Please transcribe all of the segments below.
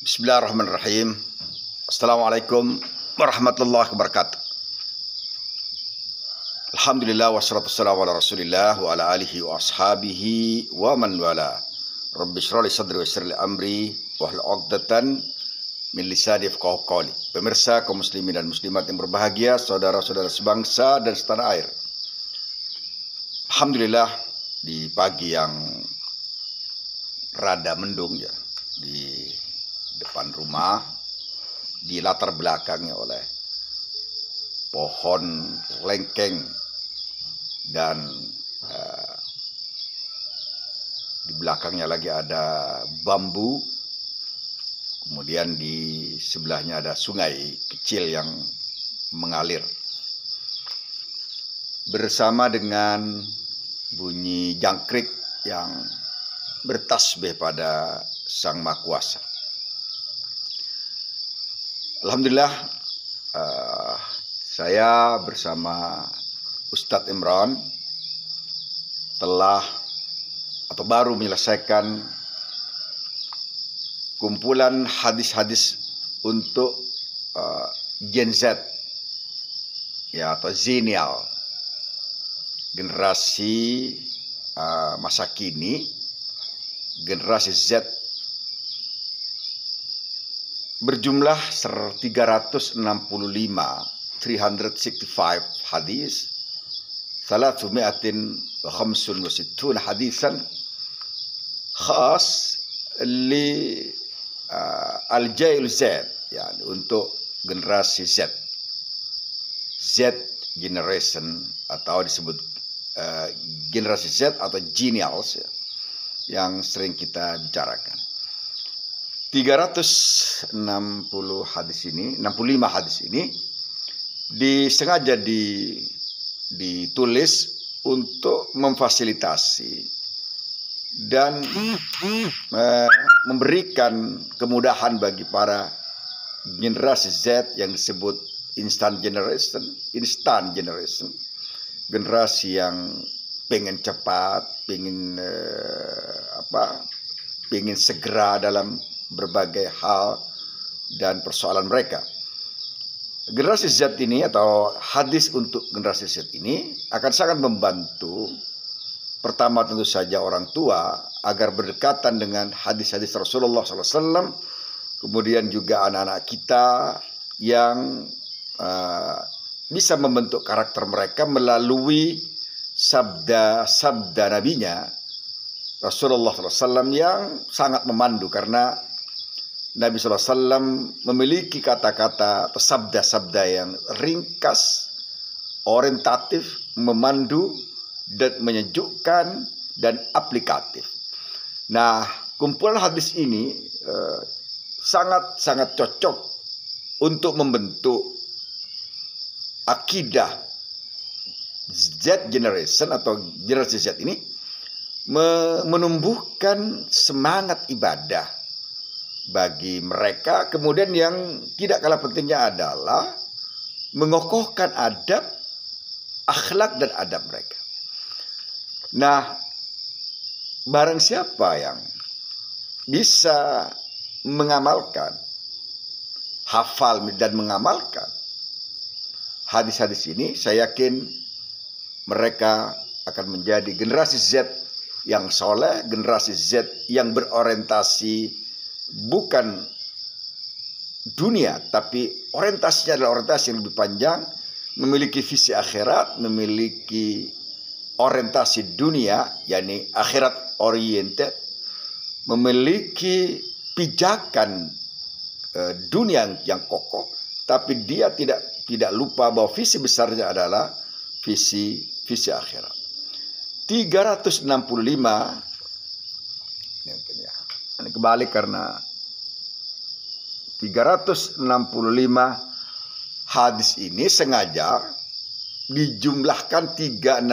Bismillahirrahmanirrahim. Assalamualaikum warahmatullahi wabarakatuh. Alhamdulillah wassalatu wassalamu ala Rasulillah wa ala alihi wa ashabihi wa man wala. Rabbi shrah li sadri wa yassir li amri wahlul 'uqdatan min lisani yafqahu qawli. Pemirsa kaum muslimin dan muslimat yang berbahagia, saudara-saudara sebangsa dan setanah air. Alhamdulillah di pagi yang rada mendung ya, di depan rumah di latar belakangnya oleh pohon lengkeng dan di belakangnya lagi ada bambu, kemudian di sebelahnya ada sungai kecil yang mengalir bersama dengan bunyi jangkrik yang bertasbih pada Sang Maha Kuasa. Alhamdulillah, saya bersama Ustadz Imran telah atau baru menyelesaikan kumpulan hadis-hadis untuk Gen Z ya, atau Zillennial, generasi masa kini, generasi Z, berjumlah 365 hadis, 365 hadisan khas li al-jail Z, yani untuk generasi Z generation, atau disebut generasi Z atau Zillennials ya, yang sering kita bicarakan. 365 hadis ini disengaja ditulis untuk memfasilitasi dan memberikan kemudahan bagi para generasi Z yang disebut instant generation, generasi yang pengen cepat, pengen segera dalam berbagai hal dan persoalan mereka. Generasi Z ini atau hadis untuk generasi Z ini akan sangat membantu, pertama tentu saja orang tua agar berdekatan dengan hadis-hadis Rasulullah SAW, kemudian juga anak-anak kita yang bisa membentuk karakter mereka melalui sabda nabinya Rasulullah SAW yang sangat memandu, karena Nabi SAW memiliki kata-kata atau sabda-sabda yang ringkas, orientatif, memandu, dan menyejukkan, dan aplikatif. Nah, kumpulan hadis ini sangat-sangat cocok untuk membentuk akidah Z generation atau generasi Z ini, menumbuhkan semangat ibadah bagi mereka. Kemudian yang tidak kalah pentingnya adalah mengokohkan adab, akhlak dan adab mereka. Nah, barang siapa yang bisa mengamalkan, hafal dan mengamalkan hadis-hadis ini, saya yakin mereka akan menjadi generasi Z yang soleh, generasi Z yang berorientasi bukan dunia, tapi orientasinya adalah orientasi yang lebih panjang, memiliki visi akhirat, memiliki orientasi dunia, yakni akhirat oriented, memiliki pijakan dunia yang kokoh, tapi dia tidak lupa bahwa visi besarnya adalah visi akhirat. 365, ini kebalik karena 365 hadis ini sengaja dijumlahkan 365,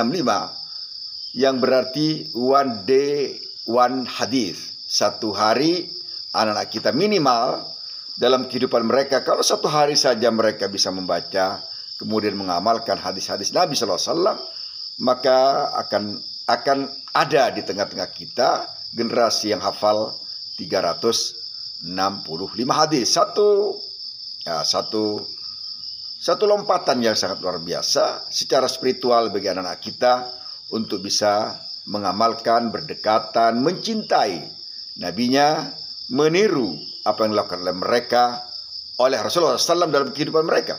yang berarti one day one hadis. Satu hari anak-anak kita minimal dalam kehidupan mereka, kalau satu hari saja mereka bisa membaca kemudian mengamalkan hadis-hadis Nabi SAW, maka akan ada di tengah-tengah kita generasi yang hafal 365 hadis. Satu lompatan yang sangat luar biasa secara spiritual bagi anak-anak kita untuk bisa mengamalkan, berdekatan, mencintai nabinya, meniru apa yang dilakukan oleh mereka, oleh Rasulullah SAW dalam kehidupan mereka.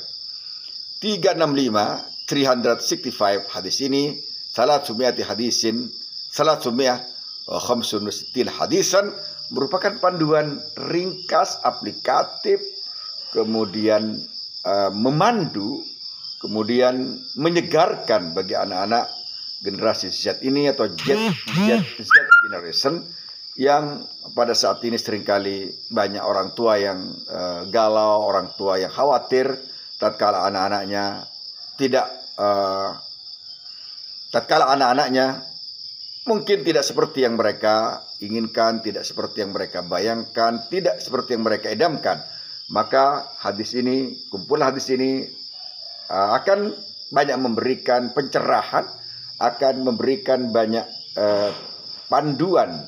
365 hadis ini, 365 hadisan merupakan panduan ringkas, aplikatif, kemudian memandu, kemudian menyegarkan bagi anak-anak generasi Z ini atau Z generation yang pada saat ini seringkali banyak orang tua yang galau, orang tua yang khawatir tatkala anak-anaknya mungkin tidak seperti yang mereka inginkan, tidak seperti yang mereka bayangkan, tidak seperti yang mereka idamkan. Maka kumpulan hadis ini akan banyak memberikan pencerahan, akan memberikan banyak panduan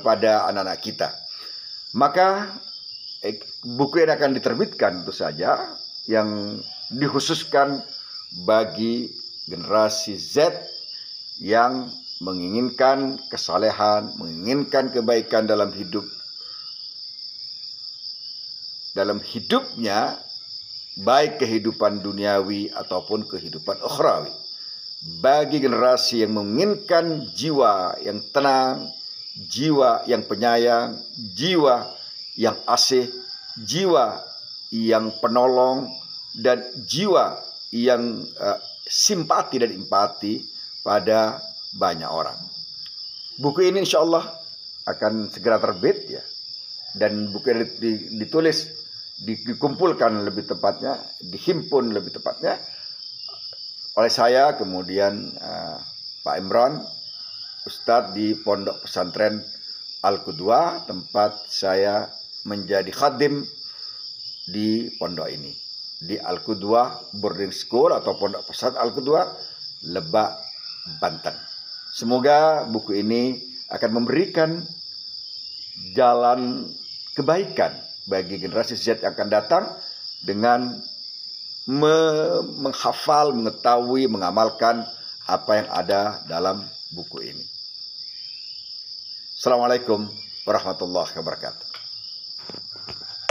pada anak-anak kita. Maka buku ini akan diterbitkan tentu saja yang dikhususkan bagi generasi Z yang menginginkan kesalehan, menginginkan kebaikan dalam hidupnya, baik kehidupan duniawi ataupun kehidupan ukhrawi. Bagi generasi yang menginginkan jiwa yang tenang, jiwa yang penyayang, jiwa yang asih, jiwa yang penolong, dan jiwa yang simpati dan empati pada banyak orang. Buku ini insya Allah akan segera terbit ya. Dan buku ini dikumpulkan lebih tepatnya, dihimpun lebih tepatnya oleh saya, kemudian Pak Imran, Ustadz di Pondok Pesantren Al-Qudwah, tempat saya menjadi khadim di pondok ini, di Al-Qudwah Boarding School atau Pondok Pesantren Al-Qudwah, Lebak, Banten. Semoga buku ini akan memberikan jalan kebaikan bagi generasi Z yang akan datang dengan menghafal, mengetahui, mengamalkan apa yang ada dalam buku ini. Assalamualaikum warahmatullahi wabarakatuh.